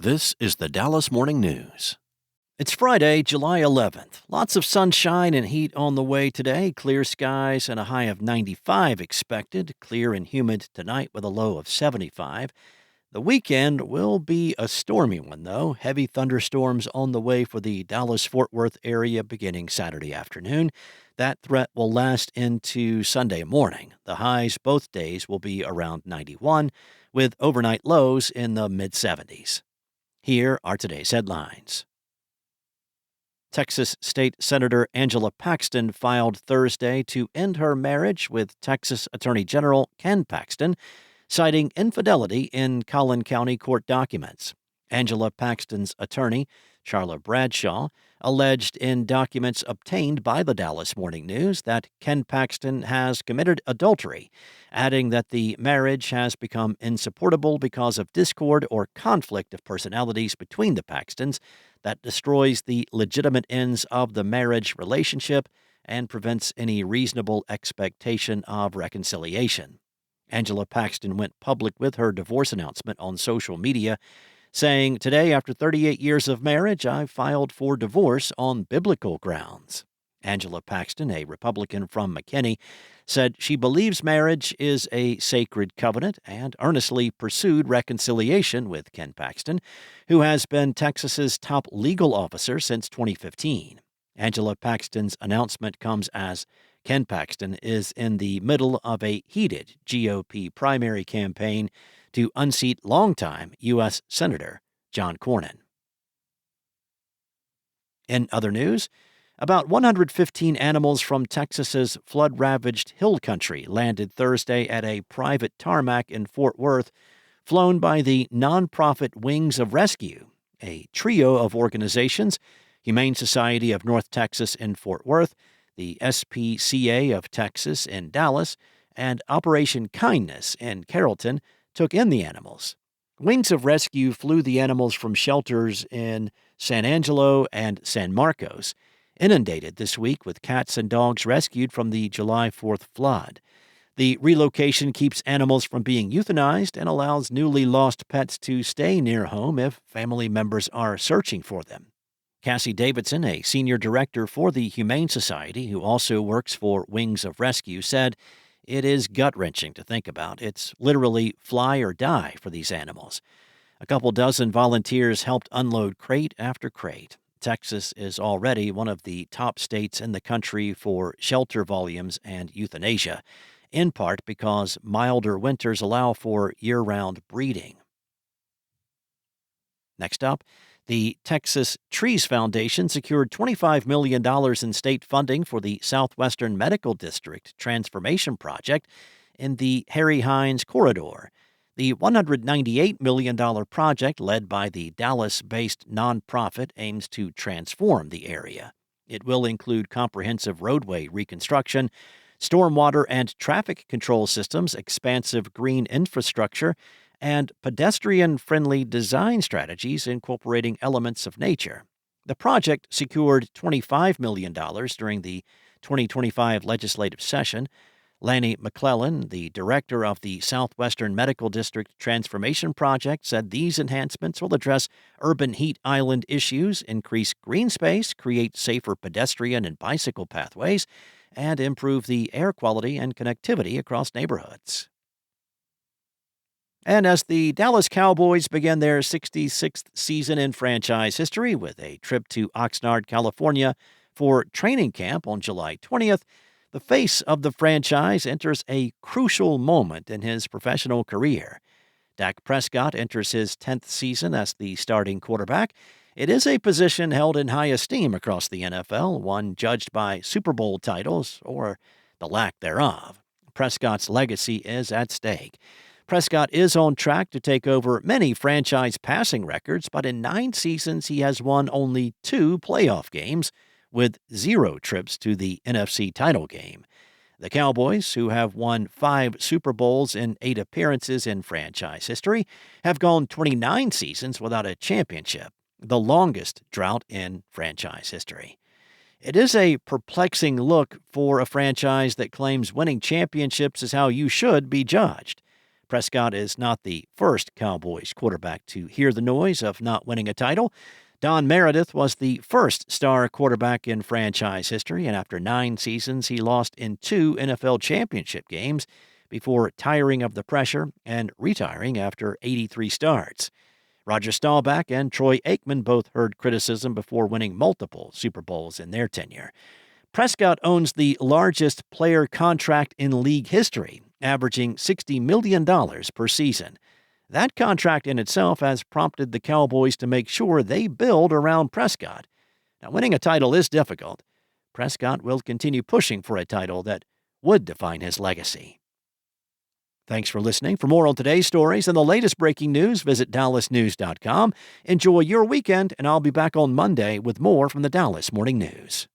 This is the Dallas Morning News. It's Friday, July 11th. Lots of sunshine and heat on the way today. Clear skies and a high of 95 expected. Clear and humid tonight with a low of 75. The weekend will be a stormy one, though. Heavy thunderstorms on the way for the Dallas-Fort Worth area beginning Saturday afternoon. That threat will last into Sunday morning. The highs both days will be around 91, with overnight lows in the mid-70s. Here are today's headlines. Texas State Senator Angela Paxton filed Thursday to end her marriage with Texas Attorney General Ken Paxton, citing infidelity in Collin County court documents. Angela Paxton's attorney, Charla Bradshaw, alleged in documents obtained by the Dallas Morning News that Ken Paxton has committed adultery, adding that the marriage has become insupportable because of discord or conflict of personalities between the Paxtons that destroys the legitimate ends of the marriage relationship and prevents any reasonable expectation of reconciliation. Angela Paxton went public with her divorce announcement on social media, saying, "Today, after 38 years of marriage, I filed for divorce on biblical grounds." Angela Paxton, a Republican from McKinney, said she believes marriage is a sacred covenant and earnestly pursued reconciliation with Ken Paxton, who has been Texas's top legal officer since 2015. Angela Paxton's announcement comes as Ken Paxton is in the middle of a heated GOP primary campaign to unseat longtime U.S. Senator John Cornyn. In other news, about 115 animals from Texas's flood-ravaged hill country landed Thursday at a private tarmac in Fort Worth, flown by the nonprofit Wings of Rescue, a trio of organizations: Humane Society of North Texas in Fort Worth, the SPCA of Texas in Dallas, and Operation Kindness in Carrollton took in the animals. Wings of Rescue flew the animals from shelters in San Angelo and San Marcos, inundated this week with cats and dogs rescued from the July 4th flood. The relocation keeps animals from being euthanized and allows newly lost pets to stay near home if family members are searching for them. Cassie Davidson, a senior director for the Humane Society, who also works for Wings of Rescue, said, "It is gut-wrenching to think about. It's literally fly or die for these animals." A couple dozen volunteers helped unload crate after crate. Texas is already one of the top states in the country for shelter volumes and euthanasia, in part because milder winters allow for year-round breeding. Next up, the Texas Trees Foundation secured $25 million in state funding for the Southwestern Medical District Transformation Project in the Harry Hines Corridor. The $198 million project, led by the Dallas-based nonprofit, aims to transform the area. It will include comprehensive roadway reconstruction, stormwater and traffic control systems, expansive green infrastructure, and pedestrian-friendly design strategies incorporating elements of nature. The project secured $25 million during the 2025 legislative session. Lanny McClellan, the director of the Southwestern Medical District Transformation Project, said these enhancements will address urban heat island issues, increase green space, create safer pedestrian and bicycle pathways, and improve the air quality and connectivity across neighborhoods. And as the Dallas Cowboys begin their 66th season in franchise history with a trip to Oxnard, California for training camp on July 20th, the face of the franchise enters a crucial moment in his professional career. Dak Prescott enters his 10th season as the starting quarterback. It is a position held in high esteem across the NFL, one judged by Super Bowl titles or the lack thereof. Prescott's legacy is at stake. Prescott is on track to take over many franchise passing records, but in 9 seasons he has won only 2 playoff games, with 0 trips to the NFC title game. The Cowboys, who have won 5 Super Bowls in 8 appearances in franchise history, have gone 29 seasons without a championship, the longest drought in franchise history. It is a perplexing look for a franchise that claims winning championships is how you should be judged. Prescott is not the first Cowboys quarterback to hear the noise of not winning a title. Don Meredith was the first star quarterback in franchise history, and after 9 seasons, he lost in 2 NFL championship games before tiring of the pressure and retiring after 83 starts. Roger Staubach and Troy Aikman both heard criticism before winning multiple Super Bowls in their tenure. Prescott owns the largest player contract in league history, averaging $60 million per season. That contract in itself has prompted the Cowboys to make sure they build around Prescott. Now, winning a title is difficult. Prescott will continue pushing for a title that would define his legacy. Thanks for listening. For more on today's stories and the latest breaking news, visit dallasnews.com. Enjoy your weekend, and I'll be back on Monday with more from the Dallas Morning News.